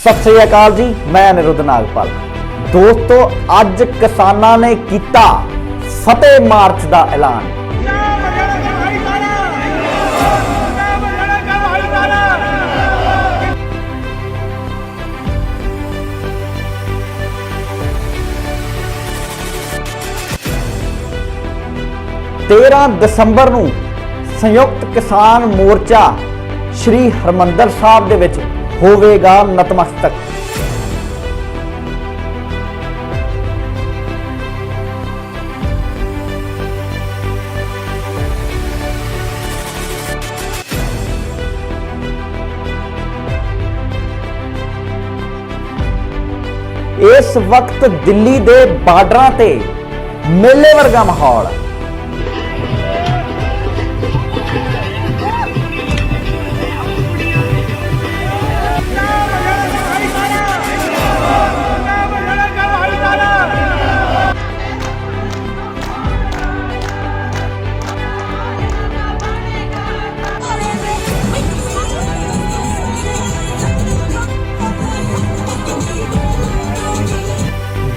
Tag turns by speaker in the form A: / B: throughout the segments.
A: सत श्री अकाल जी, मैं अनिरुद्ध नागपाल। दोस्तों, अज किसानां ने कीता फतेह मार्च का ऐलान। दिसंबर ਨੂੰ संयुक्त किसान मोर्चा श्री हरमंदर साहब ਦੇ ਵਿੱਚ होवेगा नतमस्तक। इस वक्त दिल्ली के बार्डरां ते मेले वर्गा माहौल।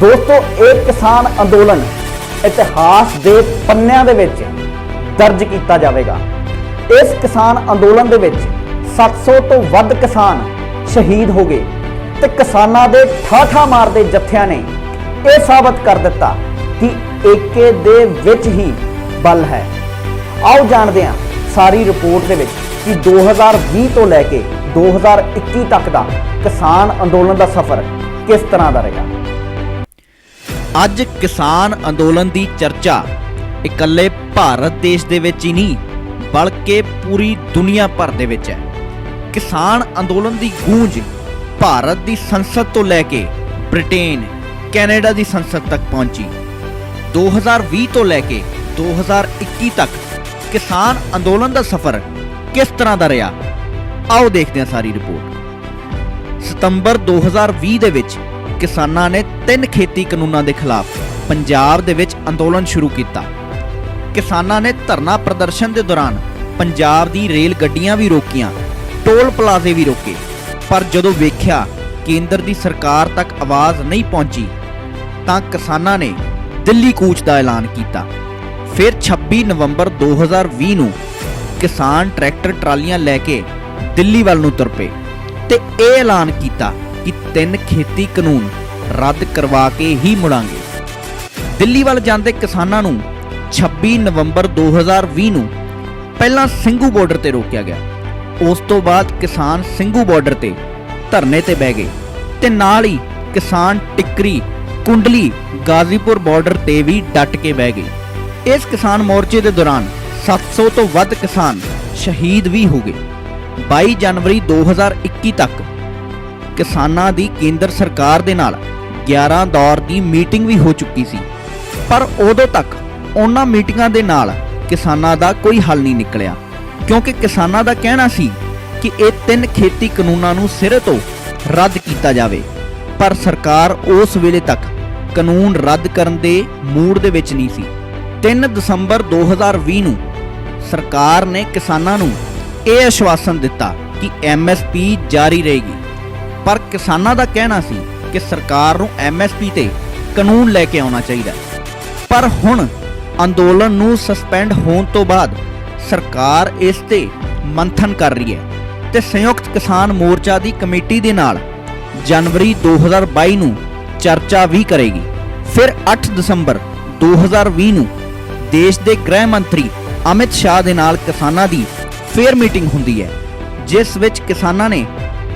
A: दोस्तों, एक किसान अंदोलन इतिहास के पन्नियां दे विच दर्ज किया जाएगा। इस किसान अंदोलन दे विच 700 तो वध किसान शहीद हो गए ते किसानां दे ठाठा मारदे जत्थियां ने यह साबित कर दिता कि एके दे विच ही बल है। आओ जानते हैं सारी रिपोर्ट दे विच कि 2020 तो लैके 2021 तक का किसान अंदोलन का सफर किस तरह का रहेगा।
B: ਅੱਜ किसान अंदोलन की चर्चा इकल्ले भारत देश दे विच ही नहीं बल्कि पूरी दुनिया भर दे विच है। किसान अंदोलन की गूंज भारत की संसद तो लैके ब्रिटेन कैनेडा की संसद तक पहुंची। 2020 तो लैके 2021 तक किसान अंदोलन का सफर किस तरह का रहा, आओ देखते हैं सारी रिपोर्ट। सितंबर 2020 दे विच किसानां ने 3 खेती कानूनां दे खिलाफ पंजाब दे विच अंदोलन शुरू किया। किसानां ने धरना प्रदर्शन के दौरान पंजाब दी रेल गड्डियां भी रोकियां, टोल प्लाजे भी रोके, पर जदों वेख्या केंद्र दी सरकार तक आवाज़ नहीं पहुंची तां किसानां ने दिल्ली कूच का ऐलान किया। फिर 26 नवंबर 2020 नूं किसान ट्रैक्टर ट्रालियां लैके दिल्ली वाल नूं तुर पे ते यह ऐलान किया कि 3 खेती कानून रद्द करवा के ही मुड़ांगे। दिल्ली वाल जांदे किसानां नूं 26 नवंबर 2020 नूं पहला ਸਿੰਘੂ बॉर्डर ते रोकिया गया। उस तो बाद किसान ਸਿੰਘੂ बॉर्डर ते धरने ते बह गए ते नाल ही किसान टिकरी कुंडली गाजीपुर बॉर्डर ते भी डट के बह गए। इस किसान मोर्चे के दौरान 700 तो वध किसान शहीद भी हो गए। 22 जनवरी 2021 तक किसानां दी केंद्र सरकार दे नाल 11 दौर की मीटिंग भी हो चुकी सी, पर उदों तक उन्हां मीटिंगां दे नाल किसानां दा कोई हल नहीं निकलिया, क्योंकि किसानां दा कहना सी कि ये 3 खेती कानूनां नूं सिरे तो रद्द किया जावे। पर सरकार उस वेले तक कानून रद्द करन दे मूड दे विच नहीं सी। 3 दसंबर 2020 नूं सरकार ने किसानां नूं यह आश्वासन दिता कि MSP जारी रहेगी, पर किसानां दा कहना सी कि सरकार नूं MSP ते कानून लैके आउणा चाहीदा। पर हुण अंदोलन नूं सस्पेंड होण तो बाद सरकार इस ते मंथन कर रही है ते संयुक्त किसान मोर्चा दी कमेटी दे नाल जनवरी 2022 नूं चर्चा भी करेगी। फिर 8 दसंबर 2020 नूं देश दे गृह मंत्री अमित शाह दे नाल किसानां दी फिर मीटिंग हुंदी है, जिस विच किसानां ने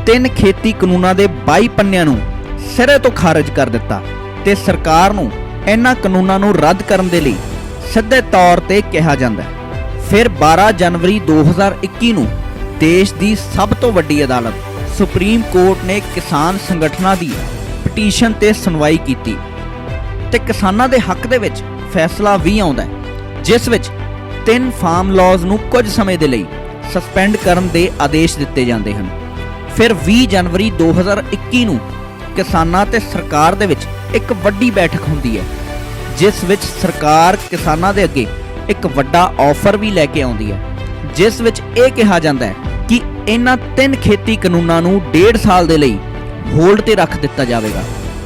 B: 3 खेती कानूनां दे 22 पन्नियां नूं सिरे तो खारिज कर दिता ते सरकार नूं इन्हां कानूनां नूं रद्द करन दे लई सिद्धे तौर ते कहा जांदा है। फिर 12 जनवरी 2021 नूं देश दी सब तो वड्डी अदालत सुप्रीम कोर्ट ने किसान संगठनां दी पटीशन ते सुनवाई कीती ते किसानां दे हक दे विच फैसला भी आउंदा है, जिस विच 3 फार्म लॉज नूं कुछ समय दे लई सस्पेंड करन दे आदेश दिते जांदे हन। फिर 20 जनवरी 2021 नूं किसानां ते सरकार दे विच एक वड्डी बैठक हुंदी है, जिस विच सरकार किसानां दे अगे एक वड्डा ऑफर भी लैके आउंदी है, जिस विच यह कहा जांदा है कि इन्हां 3 खेती कानूनां नूं 1.5 साल दे लई ਹੋਲਡ ਤੇ ਰੱਖ ਦਿੱਤਾ ਜਾਵੇਗਾ।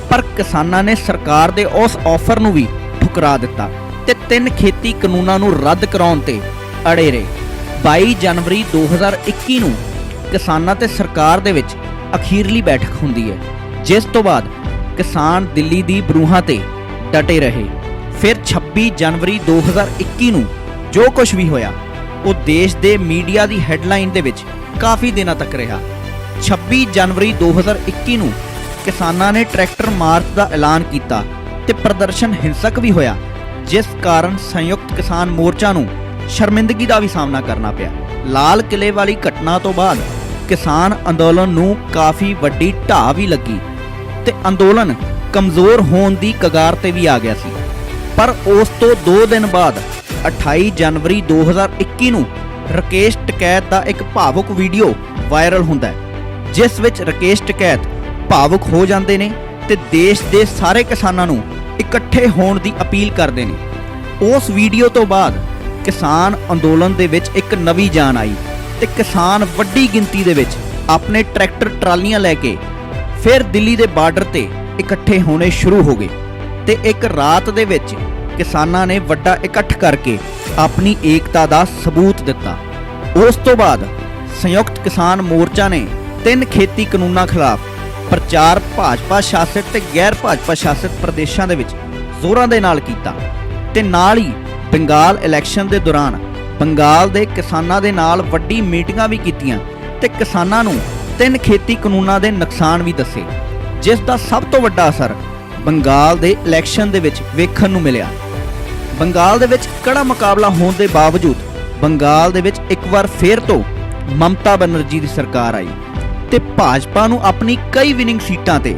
B: ਪਰ ਕਿਸਾਨਾਂ ਨੇ ਸਰਕਾਰ ਦੇ ਉਸ ਆਫਰ ਨੂੰ ਵੀ ਠੁਕਰਾ ਦਿੱਤਾ ਤੇ 3 ਖੇਤੀ ਕਾਨੂੰਨਾਂ ਨੂੰ ਰੱਦ ਕਰਾਉਣ ਤੇ ਅੜੇ ਰਹੇ। 22 ਜਨਵਰੀ 2021 ਨੂੰ ਕਿਸਾਨਾਂ ਤੇ ਸਰਕਾਰ ਦੇ ਵਿੱਚ ਅਖੀਰਲੀ ਬੈਠਕ ਹੁੰਦੀ ਹੈ, ਜਿਸ ਤੋਂ ਬਾਅਦ ਕਿਸਾਨ ਦਿੱਲੀ ਦੀ ਬਰੂਹਾਂ ਤੇ ਡਟੇ ਰਹੇ। ਫਿਰ 26 ਜਨਵਰੀ 2021 ਨੂੰ ਜੋ ਕੁਝ ਵੀ ਹੋਇਆ ਉਹ ਦੇਸ਼ ਦੇ ਮੀਡੀਆ ਦੀ ਹੈਡਲਾਈਨ ਦੇ ਵਿੱਚ ਕਾਫੀ ਦਿਨਾਂ ਤੱਕ ਰਿਹਾ। 26 ਜਨਵਰੀ 2021 ਨੂੰ ਕਿਸਾਨਾਂ ਨੇ ਟਰੈਕਟਰ ਮਾਰਚ ਦਾ ਐਲਾਨ ਕੀਤਾ ਤੇ ਪ੍ਰਦਰਸ਼ਨ ਹਿੰਸਕ ਵੀ ਹੋਇਆ, ਜਿਸ ਕਾਰਨ ਸੰਯੁਕਤ ਕਿਸਾਨ ਮੋਰਚਾ ਨੂੰ ਸ਼ਰਮਿੰਦਗੀ ਦਾ ਵੀ ਸਾਹਮਣਾ ਕਰਨਾ ਪਿਆ। ਲਾਲ ਕਿਲੇ ਵਾਲੀ ਘਟਨਾ ਤੋਂ ਬਾਅਦ ਕਿਸਾਨ ਅੰਦੋਲਨ ਨੂੰ ਕਾਫੀ ਵੱਡੀ ਢਾਹ ਵੀ ਲੱਗੀ ਤੇ ਅੰਦੋਲਨ ਕਮਜ਼ੋਰ ਹੋਣ ਦੀ ਕਗਾਰ ਤੇ ਵੀ ਆ ਗਿਆ ਸੀ। ਪਰ ਉਸ ਤੋਂ 2 ਦਿਨ ਬਾਅਦ 28 ਜਨਵਰੀ 2021 ਨੂੰ ਰਕੇਸ਼ ਟਕੈਤ ਦਾ ਇੱਕ ਭਾਵੁਕ ਵੀਡੀਓ ਵਾਇਰਲ ਹੁੰਦਾ ਹੈ, ਜਿਸ ਵਿੱਚ ਰਕੇਸ਼ ਟਕੈਤ ਭਾਵੁਕ ਹੋ ਜਾਂਦੇ ਨੇ ਤੇ ਦੇਸ਼ ਦੇ ਸਾਰੇ ਕਿਸਾਨਾਂ ਨੂੰ ਇਕੱਠੇ ਹੋਣ ਦੀ ਅਪੀਲ ਕਰਦੇ ਨੇ। ਉਸ ਵੀਡੀਓ ਤੋਂ ਬਾਅਦ ਕਿਸਾਨ ਅੰਦੋਲਨ ਦੇ ਵਿੱਚ ਇੱਕ ਨਵੀਂ ਜਾਨ ਆਈ ਤੇ ਕਿਸਾਨ ਵੱਡੀ ਗਿਣਤੀ ਦੇ ਵਿੱਚ ਆਪਣੇ ਟਰੈਕਟਰ ਟਰਾਲੀਆਂ ਲੈ ਕੇ ਫਿਰ ਦਿੱਲੀ ਦੇ ਬਾਰਡਰ ਤੇ ਇਕੱਠੇ ਹੋਣੇ ਸ਼ੁਰੂ ਹੋ ਗਏ ਤੇ ਇੱਕ ਰਾਤ ਦੇ ਵਿੱਚ ਕਿਸਾਨਾਂ ਨੇ ਵੱਡਾ ਇਕੱਠ ਕਰਕੇ ਆਪਣੀ ਏਕਤਾ ਦਾ ਸਬੂਤ ਦਿੱਤਾ। ਉਸ ਤੋਂ ਬਾਅਦ ਸੰਯੁਕਤ ਕਿਸਾਨ ਮੋਰਚਾ ਨੇ 3 ਖੇਤੀ ਕਾਨੂੰਨਾਂ ਖਿਲਾਫ ਪ੍ਰਚਾਰ ਭਾਜਪਾ ਸ਼ਾਸਿਤ ਤੇ ਗੈਰ ਭਾਜਪਾ ਸ਼ਾਸਿਤ ਪ੍ਰਦੇਸ਼ਾਂ ਦੇ ਵਿੱਚ ਜ਼ੋਰਾਂ ਦੇ ਨਾਲ ਕੀਤਾ ਤੇ ਨਾਲ ਹੀ ਬੰਗਾਲ ਇਲੈਕਸ਼ਨ ਦੇ ਦੌਰਾਨ ਬੰਗਾਲ ਦੇ ਕਿਸਾਨਾਂ ਦੇ ਨਾਲ ਵੱਡੀ ਮੀਟਿੰਗਾਂ ਵੀ ਕੀਤੀਆਂ ਤੇ ਕਿਸਾਨਾਂ ਨੂੰ 3 ਖੇਤੀ ਕਾਨੂੰਨਾਂ ਦੇ ਨੁਕਸਾਨ ਵੀ ਦੱਸੇ, ਜਿਸ ਦਾ ਸਭ ਤੋਂ ਵੱਡਾ ਅਸਰ ਬੰਗਾਲ ਦੇ ਇਲੈਕਸ਼ਨ ਦੇ ਵਿੱਚ ਵੇਖਣ ਨੂੰ ਮਿਲਿਆ। ਬੰਗਾਲ ਦੇ ਵਿੱਚ ਕੜਾ ਮੁਕਾਬਲਾ ਹੋਣ ਦੇ ਬਾਵਜੂਦ ਬੰਗਾਲ ਦੇ ਵਿੱਚ ਇੱਕ ਵਾਰ ਫੇਰ ਤੋਂ ਮਮਤਾ ਬੈਨਰਜੀ ਦੀ ਸਰਕਾਰ ਆਈ ਤੇ ਭਾਜਪਾ ਨੂੰ ਆਪਣੀ ਕਈ ਵਿਨਿੰਗ ਸੀਟਾਂ ਤੇ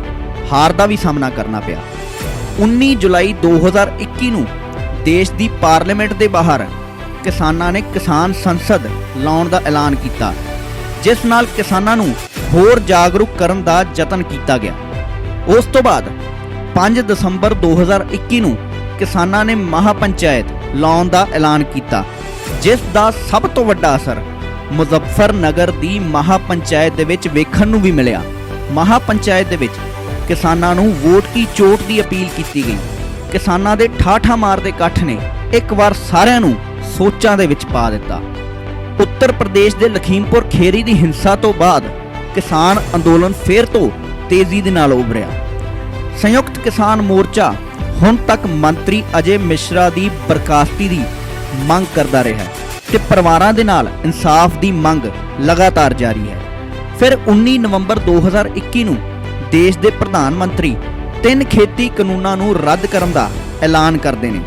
B: ਹਾਰ ਦਾ ਵੀ ਸਾਹਮਣਾ ਕਰਨਾ ਪਿਆ। 19 ਜੁਲਾਈ 2021 ਨੂੰ ਦੇਸ਼ ਦੀ ਪਾਰਲੀਮੈਂਟ ਦੇ ਬਾਹਰ ਕਿਸਾਨਾਂ ਨੇ ਕਿਸਾਨ ਸੰਸਦ ਲਾਉਣ ਦਾ ਐਲਾਨ ਕੀਤਾ, ਜਿਸ ਨਾਲ ਕਿਸਾਨਾਂ ਨੂੰ ਹੋਰ ਜਾਗਰੂਕ ਕਰਨ ਦਾ ਯਤਨ ਕੀਤਾ ਗਿਆ। ਉਸ ਤੋਂ ਬਾਅਦ 5 ਦਸੰਬਰ 2021 ਨੂੰ ਕਿਸਾਨਾਂ ਨੇ ਮਹਾਪੰਚਾਇਤ ਲਾਉਣ ਦਾ ਐਲਾਨ ਕੀਤਾ, ਜਿਸ ਦਾ ਸਭ ਤੋਂ ਵੱਡਾ ਅਸਰ ਮੁਜ਼ੱਫਰਨਗਰ ਦੀ ਮਹਾਪੰਚਾਇਤ ਦੇ ਵਿੱਚ ਵੇਖਣ ਨੂੰ ਵੀ ਮਿਲਿਆ। ਮਹਾਪੰਚਾਇਤ ਦੇ ਵਿੱਚ ਕਿਸਾਨਾਂ ਨੂੰ ਵੋਟ ਕੀ ਚੋਟ ਦੀ ਅਪੀਲ ਕੀਤੀ ਗਈ। ਕਿਸਾਨਾਂ ਦੇ ਠਾਠਾ ਮਾਰਦੇ ਇਕੱਠ ਨੇ ਇੱਕ ਵਾਰ ਸਾਰਿਆਂ ਨੂੰ ਸੋਚਾਂ ਦੇ ਵਿੱਚ ਪਾ ਦਿੱਤਾ। ਉੱਤਰ ਪ੍ਰਦੇਸ਼ ਦੇ ਲਖੀਮਪੁਰ ਖੇਰੀ ਦੀ ਹਿੰਸਾ ਤੋਂ ਬਾਅਦ ਕਿਸਾਨ ਅੰਦੋਲਨ ਫੇਰ ਤੋਂ ਤੇਜ਼ੀ ਦੇ ਨਾਲ ਉਭਰਿਆ। ਸੰਯੁਕਤ ਕਿਸਾਨ ਮੋਰਚਾ ਹੁਣ ਤੱਕ ਮੰਤਰੀ ਅਜੇ ਮਿਸ਼ਰਾ ਦੀ ਬਰਖਾਸਤੀ ਦੀ ਮੰਗ ਕਰਦਾ ਰਿਹਾ ਤੇ ਪਰਿਵਾਰਾਂ ਦੇ ਨਾਲ ਇਨਸਾਫ ਦੀ ਮੰਗ ਲਗਾਤਾਰ ਜਾਰੀ ਹੈ। ਫਿਰ 19 ਨਵੰਬਰ 2021 ਨੂੰ ਦੇਸ਼ ਦੇ ਪ੍ਰਧਾਨ ਮੰਤਰੀ 3 ਖੇਤੀ ਕਾਨੂੰਨਾਂ ਨੂੰ ਰੱਦ ਕਰਨ ਦਾ ਐਲਾਨ ਕਰਦੇ ਨੇ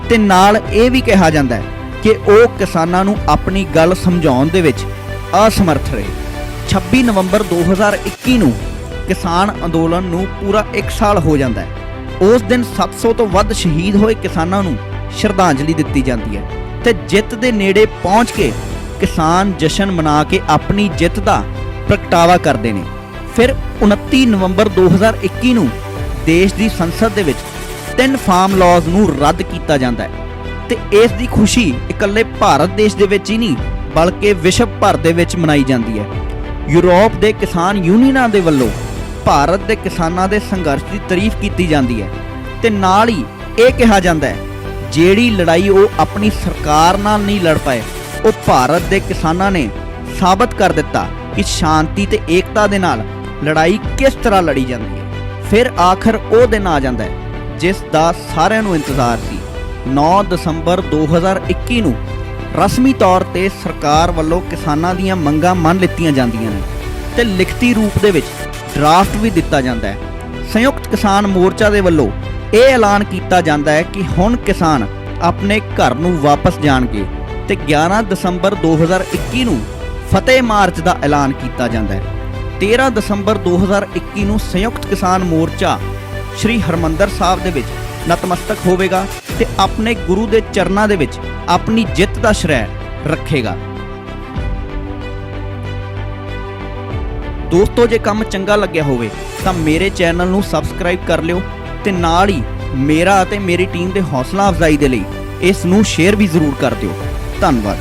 B: ਤੇ ਨਾਲ ਇਹ ਵੀ ਕਿਹਾ ਜਾਂਦਾ ਹੈ ਕਿ ਉਹ ਕਿਸਾਨਾਂ ਨੂੰ ਆਪਣੀ ਗੱਲ ਸਮਝਾਉਣ ਦੇ ਵਿੱਚ ਅਸਮਰਥ ਰਹੇ। 26 ਨਵੰਬਰ 2021 ਨੂੰ ਕਿਸਾਨ ਅੰਦੋਲਨ ਨੂੰ ਪੂਰਾ 1 ਸਾਲ ਹੋ ਜਾਂਦਾ ਹੈ। ਉਸ ਦਿਨ 700 ਤੋਂ ਵੱਧ ਸ਼ਹੀਦ ਹੋਏ ਕਿਸਾਨਾਂ ਨੂੰ ਸ਼ਰਧਾਂਜਲੀ ਦਿੱਤੀ ਜਾਂਦੀ ਹੈ ਤੇ ਜਿੱਤ ਦੇ ਨੇੜੇ ਪਹੁੰਚ ਕੇ ਕਿਸਾਨ ਜਸ਼ਨ ਮਨਾ ਕੇ ਆਪਣੀ ਜਿੱਤ ਦਾ ਪ੍ਰਗਟਾਵਾ ਕਰਦੇ ਨੇ। ਫਿਰ 29 ਨਵੰਬਰ 2021 ਨੂੰ ਦੇਸ਼ ਦੀ ਸੰਸਦ ਦੇ ਵਿੱਚ 3 ਫਾਰਮ ਲਾਜ਼ ਨੂੰ ਰੱਦ ਕੀਤਾ ਜਾਂਦਾ ਹੈ ਤੇ ਇਸ ਦੀ ਖੁਸ਼ੀ ਇਕੱਲੇ ਭਾਰਤ ਦੇਸ਼ ਦੇ ਵਿੱਚ ਹੀ ਨਹੀਂ ਬਲਕਿ ਵਿਸ਼ਵ ਭਰ ਦੇ ਵਿੱਚ ਮਨਾਈ ਜਾਂਦੀ ਹੈ। ਯੂਰਪ ਦੇ ਕਿਸਾਨ ਯੂਨੀਅਨਾਂ ਦੇ ਵੱਲੋਂ ਭਾਰਤ ਦੇ ਕਿਸਾਨਾਂ ਦੇ ਸੰਘਰਸ਼ ਦੀ ਤਾਰੀਫ ਕੀਤੀ ਜਾਂਦੀ ਹੈ ਤੇ ਨਾਲ ਹੀ ਇਹ ਕਿਹਾ ਜਾਂਦਾ ਹੈ ਜਿਹੜੀ ਲੜਾਈ ਉਹ ਆਪਣੀ ਸਰਕਾਰ ਨਾਲ ਨਹੀਂ ਲੜ ਪਾਏ, ਉਹ ਭਾਰਤ ਦੇ ਕਿਸਾਨਾਂ ਨੇ ਸਾਬਤ ਕਰ ਦਿੱਤਾ ਕਿ ਸ਼ਾਂਤੀ ਤੇ ਏਕਤਾ ਦੇ ਨਾਲ ਲੜਾਈ ਕਿਸ ਤਰ੍ਹਾਂ ਲੜੀ ਜਾਂਦੀ ਹੈ। ਫਿਰ ਆਖਰ ਉਹ ਦਿਨ ਆ ਜਾਂਦਾ ਹੈ ਜਿਸ ਦਾ ਸਾਰਿਆਂ ਨੂੰ ਇੰਤਜ਼ਾਰ ਸੀ। 9 ਦਸੰਬਰ 2021 ਨੂੰ ਰਸਮੀ ਤੌਰ ਤੇ ਸਰਕਾਰ ਵੱਲੋਂ ਕਿਸਾਨਾਂ ਦੀਆਂ ਮੰਗਾਂ ਮੰਨ ਲਿੱਤੀਆਂ ਜਾਂਦੀਆਂ ਨੇ ਤੇ ਲਿਖਤੀ ਰੂਪ ਦੇ ਵਿੱਚ ਡਰਾਫਟ ਵੀ ਦਿੱਤਾ ਜਾਂਦਾ ਹੈ। ਸੰਯੁਕਤ ਕਿਸਾਨ ਮੋਰਚਾ ਦੇ ਵੱਲੋਂ ਇਹ ਐਲਾਨ ਕੀਤਾ ਜਾਂਦਾ ਹੈ ਕਿ ਹੁਣ ਕਿਸਾਨ ਆਪਣੇ ਘਰ ਨੂੰ ਵਾਪਸ ਜਾਣਗੇ ਤੇ 11 ਦਸੰਬਰ 2021 ਨੂੰ ਫਤਿਹ ਮਾਰਚ ਦਾ ਐਲਾਨ ਕੀਤਾ ਜਾਂਦਾ ਹੈ। 13 ਦਸੰਬਰ 2021 ਨੂੰ ਸੰਯੁਕਤ ਕਿਸਾਨ ਮੋਰਚਾ ਸ਼੍ਰੀ ਹਰਮੰਦਰ ਸਾਹਿਬ ਦੇ ਵਿੱਚ ਨਤਮਸਤਕ ਹੋਵੇਗਾ ਤੇ ਆਪਣੇ ਗੁਰੂ ਦੇ ਚਰਨਾਂ ਦੇ ਵਿੱਚ ਆਪਣੀ ਜਿੱਤ ਦਾ ਸ਼ਰੈ ਰੱਖੇਗਾ। ਦੋਸਤੋ, ਜੇ ਕੰਮ ਚੰਗਾ ਲੱਗਿਆ ਹੋਵੇ ਤਾਂ ਮੇਰੇ ਚੈਨਲ ਨੂੰ ਸਬਸਕ੍ਰਾਈਬ ਕਰ ਲਿਓ ਤੇ ਨਾਲ ਹੀ ਮੇਰਾ ਅਤੇ ਮੇਰੀ ਟੀਮ ਦੇ ਹੌਸਲਾ ਅਫਜ਼ਾਈ ਦੇ ਲਈ ਇਸ ਨੂੰ ਸ਼ੇਅਰ ਵੀ ਜ਼ਰੂਰ ਕਰ ਦਿਓ। ਧੰਨਵਾਦ।